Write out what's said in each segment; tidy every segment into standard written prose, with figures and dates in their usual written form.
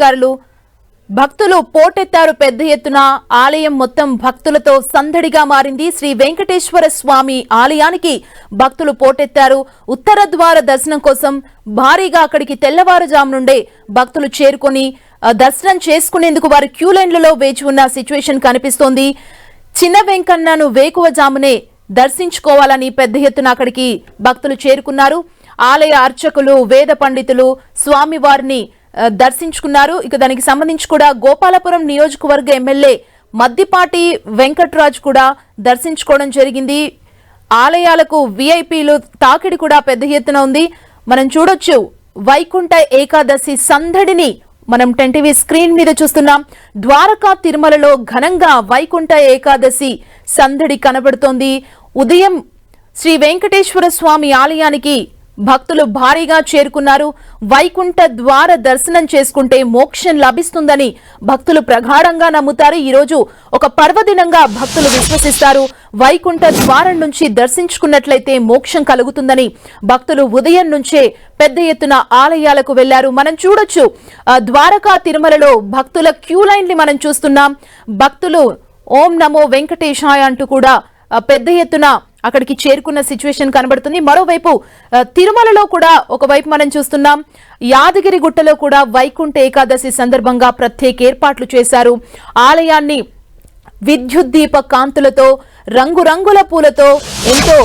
అధికారులు భక్తులు పోటెత్తారు పెద్ద ఎత్తున ఆలయం మొత్తం భక్తులతో సందడిగా మారింది శ్రీ వెంకటేశ్వర స్వామి ఆలయానికి భక్తులు పోటెత్తారు ఉత్తర ద్వార దర్శనం కోసం భారీగా అక్కడికి తెల్లవారుజాము నుండే భక్తులు చేరుకొని దర్శనం చేసుకునేందుకు వారు క్యూ లైన్లలో వేచి ఉన్న సిచ్యువేషన్ కనిపిస్తోంది చిన్న వెంకన్నను వేకువజామునే దర్శించుకోవాలని పెద్ద ఎత్తున అక్కడికి భక్తులు చేరుకున్నారు ఆలయ అర్చకులు వేద పండితులు స్వామివారిని దర్శించుకున్నారు ఇక దానికి సంబంధించి కూడా గోపాలపురం నియోజకవర్గ ఎమ్మెల్యే మద్దిపాటి వెంకట్రాజ్ కూడా దర్శించుకోవడం జరిగింది ఆలయాలకు విఐపీలు తాకిడి కూడా పెద్ద ఎత్తున ఉంది మనం చూడొచ్చు వైకుంఠ ఏకాదశి సందడిని మనం 10 స్క్రీన్ మీద చూస్తున్నాం ద్వారకా తిరుమలలో ఘనంగా వైకుంఠ ఏకాదశి సందడి కనబడుతోంది ఉదయం శ్రీ వెంకటేశ్వర స్వామి ఆలయానికి భక్తులు భారీగా చేరుకున్నారు వైకుంఠ ద్వార దర్శనం చేసుకుంటే మోక్షం లభిస్తుందని భక్తులు ప్రగాఢంగా నమ్ముతారు ఈ రోజు ఒక పర్వదినంగా భక్తులు విశ్వసిస్తారు వైకుంఠ ద్వారం నుంచి దర్శించుకున్నట్లయితే మోక్షం కలుగుతుందని భక్తులు ఉదయం నుంచే పెద్ద ఎత్తున ఆలయాలకు వెళ్లారు మనం చూడొచ్చు ద్వారకా తిరుమలలో భక్తుల క్యూ లైన్లు మనం చూస్తున్నాం భక్తులు ఓం నమో వెంకటేశాయ అంటూ కూడా పెద్ద ఎత్తున అక్కడికి చేరుకున్న సిచ్యువేషన్ కనబడుతుంది మరోవైపు తిరుమలలో కూడా ఒకవైపు మనం చూస్తున్నాం యాదగిరి గుట్టలో కూడా వైకుంఠ ఏకాదశి సందర్భంగా ప్రత్యేక ఏర్పాట్లు చేశారు ఆలయాన్ని విద్యుత్ దీప కాంతులతో రంగురంగుల పూలతో ఎంతో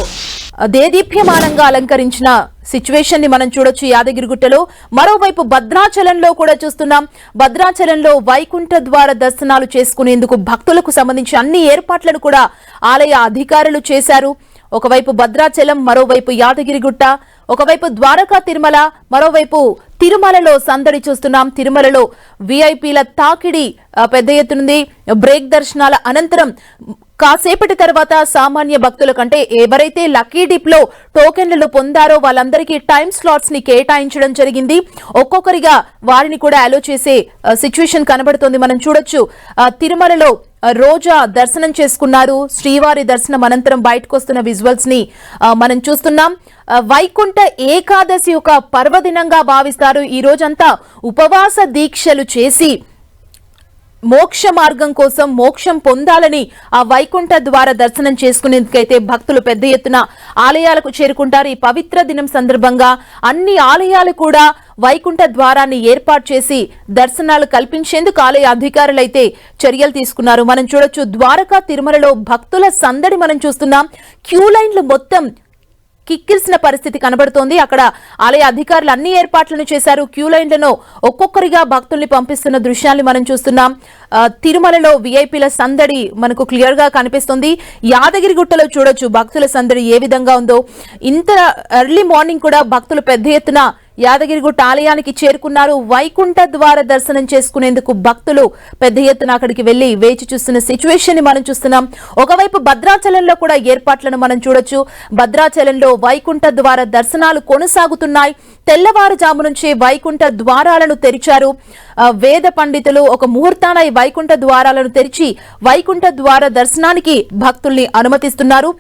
దేదీప్యమానంగా అలంకరించిన సిచ్యువేషన్ ని మనం చూడొచ్చు యాదగిరిగుట్టలో మరోవైపు భద్రాచలంలో కూడా చూస్తున్నాం భద్రాచలంలో వైకుంఠ ద్వార దర్శనాలు చేసుకునేందుకు భక్తులకు సంబంధించి అన్ని ఏర్పాట్లను కూడా ఆలయ అధికారులు చేశారు ఒకవైపు భద్రాచలం మరోవైపు యాదగిరిగుట్ట ఒకవైపు ద్వారకా తిరుమల మరోవైపు తిరుమలలో సందడి చూస్తున్నాం తిరుమలలో విఐపీల తాకిడి పెద్ద ఎత్తునుంది బ్రేక్ దర్శనాల అనంతరం కాసేపటి తర్వాత సామాన్య భక్తుల కంటే ఎవరైతే లక్కీ డిప్ లో టోకెన్లను పొందారో వాళ్ళందరికీ టైం స్లాట్స్ ని కేటాయించడం జరిగింది ఒక్కొక్కరిగా వారిని కూడా అలో చేసే సిచ్యువేషన్ కనబడుతోంది మనం చూడొచ్చు తిరుమలలో రోజా దర్శనం చేసుకున్నారు శ్రీవారి దర్శనం అనంతరం బయటకు వస్తున్న విజువల్స్ ని మనం చూస్తున్నాం వైకుంఠ ఏకాదశి ఒక పర్వదినంగా భావిస్తారు ఈ రోజంతా ఉపవాస దీక్షలు చేసి మోక్ష మార్గం కోసం మోక్షం పొందాలని ఆ వైకుంఠ ద్వార దర్శనం చేసుకునేందుకైతే భక్తులు పెద్ద ఎత్తున ఆలయాలకు చేరుకుంటారు ఈ పవిత్ర దినం సందర్భంగా అన్ని ఆలయాలు కూడా వైకుంఠ ద్వారాన్ని ఏర్పాటు చేసి దర్శనాలు కల్పించేందుకు ఆలయ అధికారులైతే చర్యలు తీసుకున్నారు మనం చూడొచ్చు ద్వారకా తిరుమలలో భక్తుల సందడి మనం చూస్తున్నాం క్యూ లైన్లు మొత్తం కిక్కిల్సిన పరిస్థితి కనబడుతోంది అక్కడ ఆలయ అధికారులు అన్ని ఏర్పాట్లను చేశారు క్యూ లైన్లను ఒక్కొక్కరిగా భక్తుల్ని పంపిస్తున్న దృశ్యాన్ని మనం చూస్తున్నాం తిరుమలలో విఐపీల సందడి మనకు క్లియర్ గా కనిపిస్తుంది యాదగిరిగుట్టలో చూడొచ్చు భక్తుల సందడి ఏ విధంగా ఉందో ఇంత ఎర్లీ మార్నింగ్ కూడా భక్తులు పెద్ద ఎత్తున యాదగిరిగుట్ట ఆలయానికి చేరుకున్నారు వైకుంఠ ద్వార దర్శనం చేసుకునేందుకు భక్తులు పెద్ద ఎత్తున అక్కడికి వెళ్లి వేచి చూస్తున్న సిచ్యువేషన్ ని మనం చూస్తున్నాం ఒకవైపు భద్రాచలంలో కూడా ఏర్పాట్లను మనం చూడొచ్చు భద్రాచలంలో వైకుంఠ ద్వార దర్శనాలు కొనసాగుతున్నాయి తెల్లవారుజాము నుంచే వైకుంఠ ద్వారాలను తెరిచారు వేద పండితులు ఒక ముహూర్తాన ఈ వైకుంఠ ద్వారాలను తెరిచి వైకుంఠ ద్వార దర్శనానికి భక్తుల్ని అనుమతిస్తున్నారు